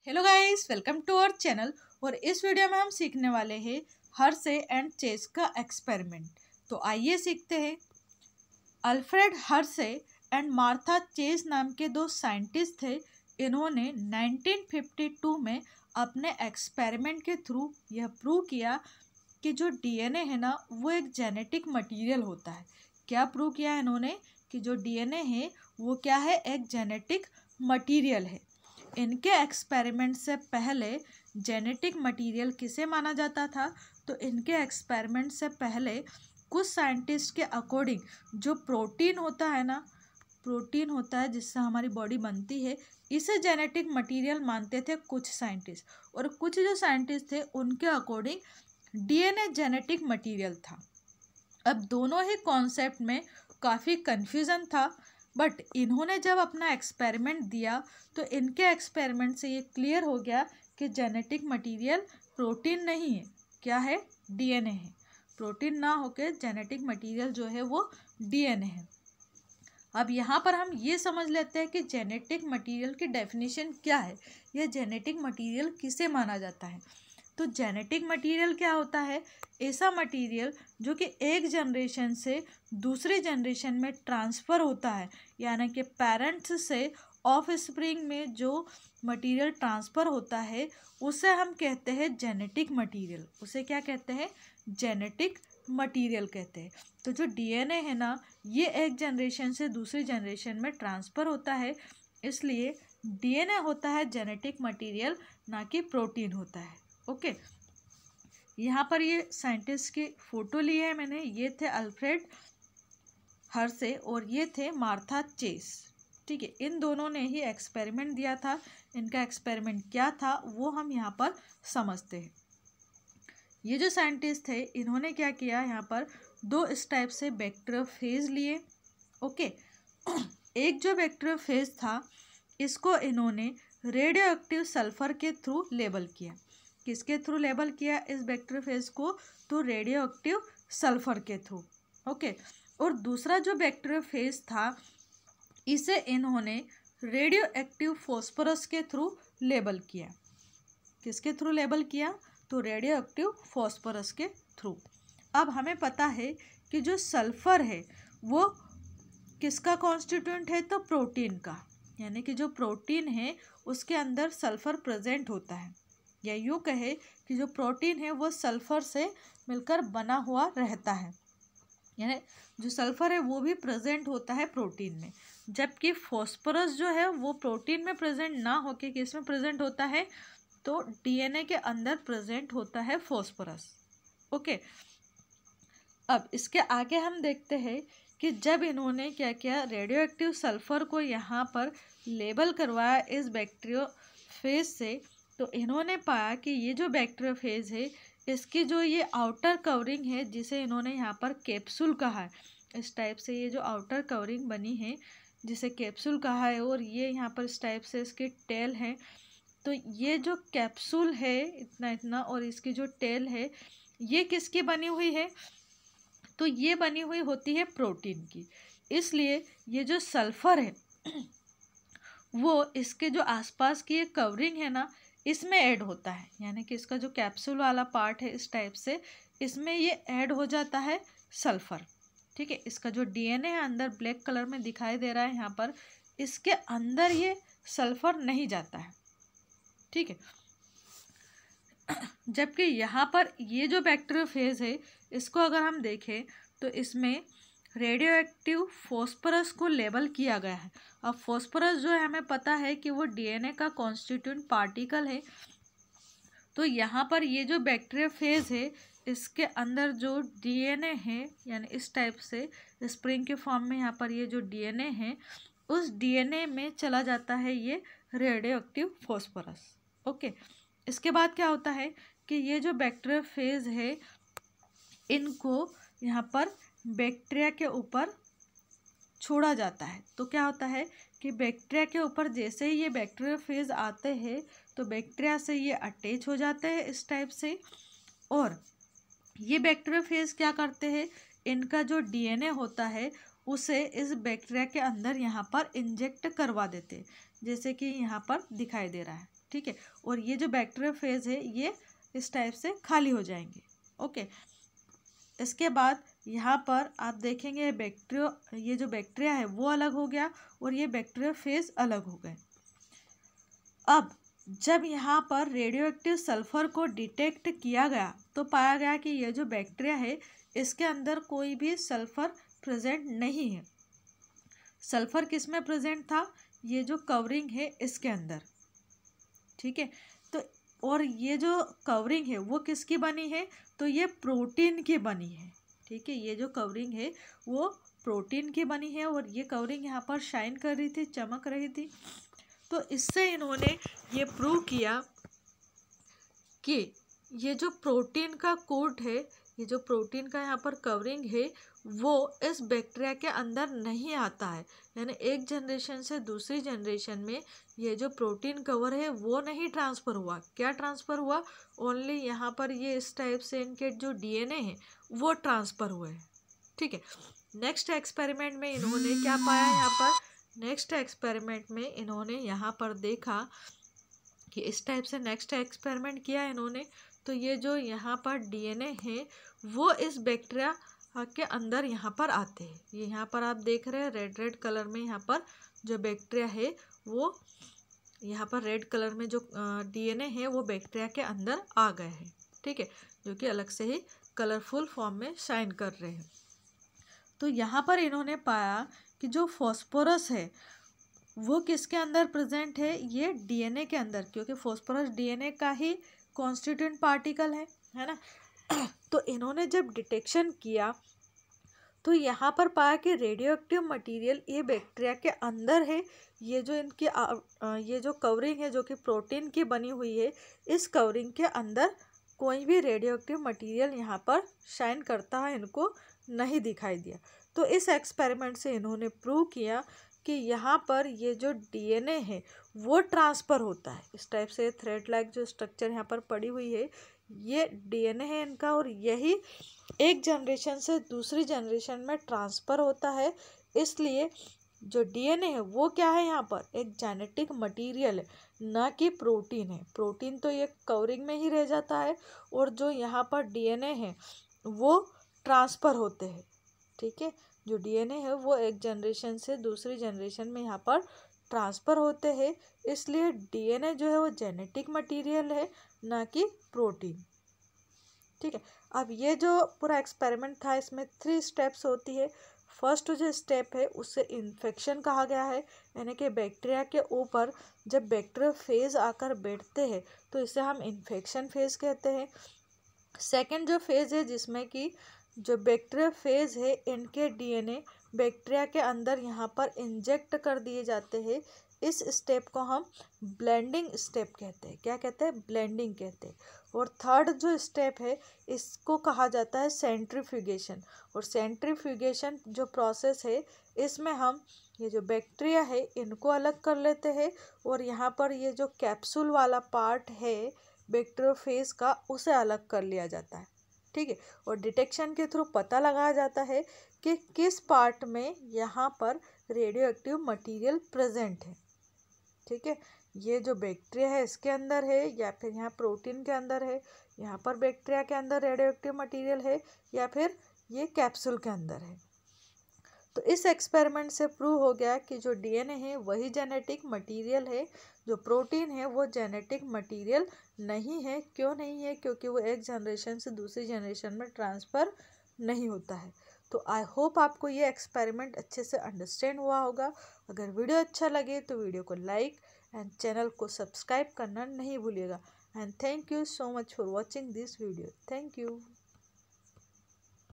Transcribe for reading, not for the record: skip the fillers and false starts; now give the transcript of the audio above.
Hello guys, welcome to our channel. और इस video में हम सीखने वाले हैं हर्शे एंड चेस का एक्सपेरिमेंट। तो आइए सीखते हैं। Alfred Hershey and Martha Chase नाम के दो साइंटिस्ट थे। इन्होंने 1952 में अपने एक्सपेरिमेंट के थ्रू यह प्रूव किया कि जो डीएनए है ना, वो एक जेनेटिक मटेरियल होता है। क्या प्रूव किया है इन्होंने? कि जो डीएनए है वो क्या है, एक जेनेटिक मटेरियल है। इनके एक्सपेरिमेंट से पहले जेनेटिक मटेरियल किसे माना जाता था? तो इनके एक्सपेरिमेंट से पहले कुछ साइंटिस्ट के अकॉर्डिंग जो प्रोटीन होता है ना, प्रोटीन होता है जिससे हमारी बॉडी बनती है, इसे जेनेटिक मटेरियल मानते थे कुछ साइंटिस्ट। और कुछ जो साइंटिस्ट थे उनके अकॉर्डिंग डीएनए जेनेटिक मटेरियल था। अब दोनों ही कॉन्सेप्ट में काफ़ी कन्फ्यूज़न था, बट इन्होंने जब अपना एक्सपेरिमेंट दिया तो इनके एक्सपेरिमेंट से ये क्लियर हो गया कि जेनेटिक मटेरियल प्रोटीन नहीं है, क्या है, डीएनए है। प्रोटीन ना होकर जेनेटिक मटेरियल जो है वो डीएनए है। अब यहाँ पर हम ये समझ लेते हैं कि जेनेटिक मटेरियल की डेफिनेशन क्या है, यह जेनेटिक मटेरियल किसे माना जाता है। तो जेनेटिक मटेरियल क्या होता है? ऐसा मटेरियल जो कि एक जनरेशन से दूसरे जनरेशन में ट्रांसफ़र होता है, यानी कि पेरेंट्स से ऑफ स्प्रिंग में जो मटेरियल ट्रांसफ़र होता है उसे हम कहते हैं जेनेटिक मटेरियल। उसे क्या कहते हैं? जेनेटिक मटेरियल कहते हैं। तो जो डीएनए है ना, ये एक जनरेशन से दूसरी जनरेशन में ट्रांसफ़र होता है, इसलिए डीएनए होता है जेनेटिक मटेरियल, ना कि प्रोटीन होता है। ओके, यहाँ पर ये साइंटिस्ट की फ़ोटो ली है मैंने। ये थे अल्फ्रेड हर्शे और ये थे मार्था चेस। ठीक है, इन दोनों ने ही एक्सपेरिमेंट दिया था। इनका एक्सपेरिमेंट क्या था वो हम यहाँ पर समझते हैं। ये जो साइंटिस्ट थे इन्होंने क्या किया, यहाँ पर दो इस टाइप से बैक्टीरियोफेज लिए। ओके, एक जो बैक्टीरियोफेज था इसको इन्होंने रेडियो एक्टिव सल्फर के थ्रू लेबल किया। किसके थ्रू लेबल किया इस बैक्टीरियोफेज को? तो रेडियो एक्टिव सल्फर के थ्रू। ओके, और दूसरा जो बैक्टीरियोफेज था इसे इन्होंने रेडियो एक्टिव फॉस्फोरस के थ्रू लेबल किया। किसके थ्रू लेबल किया? तो रेडियो एक्टिव फॉस्फोरस के थ्रू। अब हमें पता है कि जो सल्फर है वो किसका कॉन्स्टिट्यूएंट है? तो प्रोटीन का, यानी कि जो प्रोटीन है उसके अंदर सल्फर प्रेजेंट होता है, या यूँ कहे कि जो प्रोटीन है वो सल्फर से मिलकर बना हुआ रहता है, यानी जो सल्फर है वो भी प्रेजेंट होता है प्रोटीन में। जबकि फॉस्फोरस जो है वो प्रोटीन में प्रेजेंट ना होके किस में प्रेजेंट होता है? तो डीएनए के अंदर प्रेजेंट होता है फॉस्फोरस। ओके, अब इसके आगे हम देखते हैं कि जब इन्होंने क्या किया, रेडियो एक्टिव सल्फर को यहाँ पर लेबल करवाया इस बैक्टीरियोफेज से, तो इन्होंने पाया कि ये जो बैक्टीरियोफेज है इसकी जो ये आउटर कवरिंग है जिसे इन्होंने यहाँ पर कैप्सूल कहा है, इस टाइप से ये जो आउटर कवरिंग बनी है जिसे कैप्सूल कहा है, और ये यहाँ पर इस टाइप से इसके टेल है। तो ये जो कैप्सूल है इतना इतना और इसकी जो टेल है ये किसकी बनी हुई है? तो ये बनी हुई होती है प्रोटीन की। इसलिए ये जो सल्फर है वो इसके जो आसपास की ये कवरिंग है ना इसमें ऐड होता है, यानी कि इसका जो कैप्सूल वाला पार्ट है इस टाइप से इसमें ये ऐड हो जाता है सल्फर। ठीक है, इसका जो डीएनए है अंदर ब्लैक कलर में दिखाई दे रहा है यहाँ पर, इसके अंदर ये सल्फर नहीं जाता है। ठीक है, जबकि यहाँ पर ये जो बैक्टीरियोफेज है इसको अगर हम देखें तो इसमें रेडियो एक्टिव फॉस्फोरस को लेबल किया गया है। अब फॉस्फोरस जो है हमें पता है कि वो डीएनए का कॉन्स्टिट्यूएंट पार्टिकल है। तो यहाँ पर ये जो बैक्टीरियोफेज है इसके अंदर जो डीएनए है, यानी इस टाइप से स्प्रिंग के फॉर्म में यहाँ पर ये जो डीएनए है उस डीएनए में चला जाता है ये रेडियो एक्टिव फॉस्फोरस। ओके, इसके बाद क्या होता है कि ये जो बैक्टीरियोफेज है इनको यहाँ पर बैक्टीरिया के ऊपर छोड़ा जाता है। तो क्या होता है कि बैक्टीरिया के ऊपर जैसे ही ये बैक्टीरियोफेज आते हैं तो बैक्टीरिया से ये अटैच हो जाते हैं इस टाइप से, और ये बैक्टीरियोफेज क्या करते हैं, इनका जो डीएनए होता है उसे इस बैक्टीरिया के अंदर यहाँ पर इंजेक्ट करवा देते हैं, जैसे कि यहाँ पर दिखाई दे रहा है। ठीक है, और ये जो बैक्टीरियोफेज है ये इस टाइप से खाली हो जाएंगे। ओके, इसके बाद यहाँ पर आप देखेंगे ये जो बैक्टीरिया है वो अलग हो गया और ये बैक्टीरियोफेज अलग हो गए। अब जब यहाँ पर रेडियो एक्टिव सल्फर को डिटेक्ट किया गया तो पाया गया कि ये जो बैक्टीरिया है इसके अंदर कोई भी सल्फर प्रेजेंट नहीं है। सल्फर किस में प्रेजेंट था? ये जो कवरिंग है इसके अंदर, ठीक है। तो और ये जो कवरिंग है वो किसकी बनी है? तो ये प्रोटीन की बनी है, ठीक है। ये जो कवरिंग है वो प्रोटीन की बनी है और ये कवरिंग यहाँ पर शाइन कर रही थी, चमक रही थी। तो इससे इन्होंने ये प्रूव किया कि ये जो प्रोटीन का कोट है, ये जो प्रोटीन का यहाँ पर कवरिंग है वो इस बैक्टीरिया के अंदर नहीं आता है। यानी एक जनरेशन से दूसरी जनरेशन में ये जो प्रोटीन कवर है वो नहीं ट्रांसफ़र हुआ। क्या ट्रांसफ़र हुआ? ओनली यहाँ पर ये इस टाइप से इनके जो डीएनए हैं वो ट्रांसफ़र हुए हैं, ठीक है। नेक्स्ट एक्सपेरिमेंट में इन्होंने क्या पाया? यहाँ पर नेक्स्ट एक्सपेरिमेंट में इन्होंने यहाँ पर देखा कि इस टाइप से नेक्स्ट एक्सपेरिमेंट किया इन्होंने। तो ये जो यहाँ पर डीएनए है वो इस बैक्टीरिया के अंदर यहाँ पर आते हैं। ये यहाँ पर आप देख रहे हैं रेड रेड कलर में यहाँ पर जो बैक्टीरिया है वो यहाँ पर रेड कलर में जो डीएनए है वो बैक्टीरिया के अंदर आ गए हैं, ठीक है, जो कि अलग से ही कलरफुल फॉर्म में शाइन कर रहे हैं। तो यहाँ पर इन्होंने पाया कि जो फॉस्फोरस है वो किसके अंदर प्रेजेंट है? ये डीएनए के अंदर, क्योंकि फॉस्फोरस डीएनए का ही कॉन्स्टिट्यूएंट पार्टिकल है ना। तो इन्होंने जब डिटेक्शन किया तो यहाँ पर पाया कि रेडियो एक्टिव मटीरियल ये बैक्टीरिया के अंदर है। ये जो इनकी ये जो कवरिंग है जो कि प्रोटीन की बनी हुई है, इस कवरिंग के अंदर कोई भी रेडियो एक्टिव मटीरियल यहाँ पर शाइन करता है इनको नहीं दिखाई दिया। तो इस एक्सपेरिमेंट से इन्होंने प्रूव किया कि यहाँ पर ये जो डीएनए है वो ट्रांसफ़र होता है। इस टाइप से थ्रेड लाइक जो स्ट्रक्चर यहाँ पर पड़ी हुई है ये डीएनए है इनका, और यही एक जनरेशन से दूसरी जनरेशन में ट्रांसफ़र होता है। इसलिए जो डीएनए है वो क्या है? यहाँ पर एक जेनेटिक मटेरियल है, ना कि प्रोटीन है। प्रोटीन तो ये कवरिंग में ही रह जाता है और जो यहाँ पर डीएनए है वो ट्रांसफ़र होते हैं, ठीक है। जो डीएनए है वो एक जनरेशन से दूसरी जनरेशन में यहाँ पर ट्रांसफ़र होते हैं। इसलिए डीएनए जो है वो जेनेटिक मटेरियल है, ना कि प्रोटीन, ठीक है। अब ये जो पूरा एक्सपेरिमेंट था इसमें 3 स्टेप्स होती है। फर्स्ट जो स्टेप है उससे इन्फेक्शन कहा गया है, यानी कि बैक्टीरिया के ऊपर जब बैक्टीरियोफेज आकर बैठते हैं तो इसे हम इन्फेक्शन फेज कहते हैं। सेकंड जो फेज़ है जिसमें कि जो बैक्टीरियोफेज है इनके डीएनए बैक्टीरिया के अंदर यहाँ पर इंजेक्ट कर दिए जाते हैं। इस स्टेप को हम ब्लेंडिंग स्टेप कहते हैं। क्या कहते हैं? ब्लेंडिंग कहते हैं। और थर्ड जो स्टेप है इसको कहा जाता है सेंट्रीफ्यूगेशन। और सेंट्रीफ्यूगेशन जो प्रोसेस है इसमें हम ये जो बैक्टीरिया है इनको अलग कर लेते हैं और यहाँ पर ये जो कैप्सूल वाला पार्ट है बैक्टीरियोफेज का उसे अलग कर लिया जाता है, ठीक है। और डिटेक्शन के थ्रू पता लगाया जाता है कि किस पार्ट में यहाँ पर रेडियो एक्टिव मटीरियल प्रेजेंट है, ठीक है। ये जो बैक्टीरिया है इसके अंदर है या फिर यहाँ प्रोटीन के अंदर है, यहाँ पर बैक्टीरिया के अंदर रेडियो एक्टिव मटीरियल है या फिर ये कैप्सूल के अंदर है। तो इस एक्सपेरिमेंट से प्रूव हो गया कि जो डीएनए है वही जेनेटिक मटेरियल है, जो प्रोटीन है वो जेनेटिक मटेरियल नहीं है। क्यों नहीं है? क्योंकि वो एक जनरेशन से दूसरी जनरेशन में ट्रांसफ़र नहीं होता है। तो आई होप आपको ये एक्सपेरिमेंट अच्छे से अंडरस्टैंड हुआ होगा। अगर वीडियो अच्छा लगे तो वीडियो को लाइक एंड चैनल को सब्सक्राइब करना नहीं भूलिएगा। And thank you so much for watching this video. Thank you.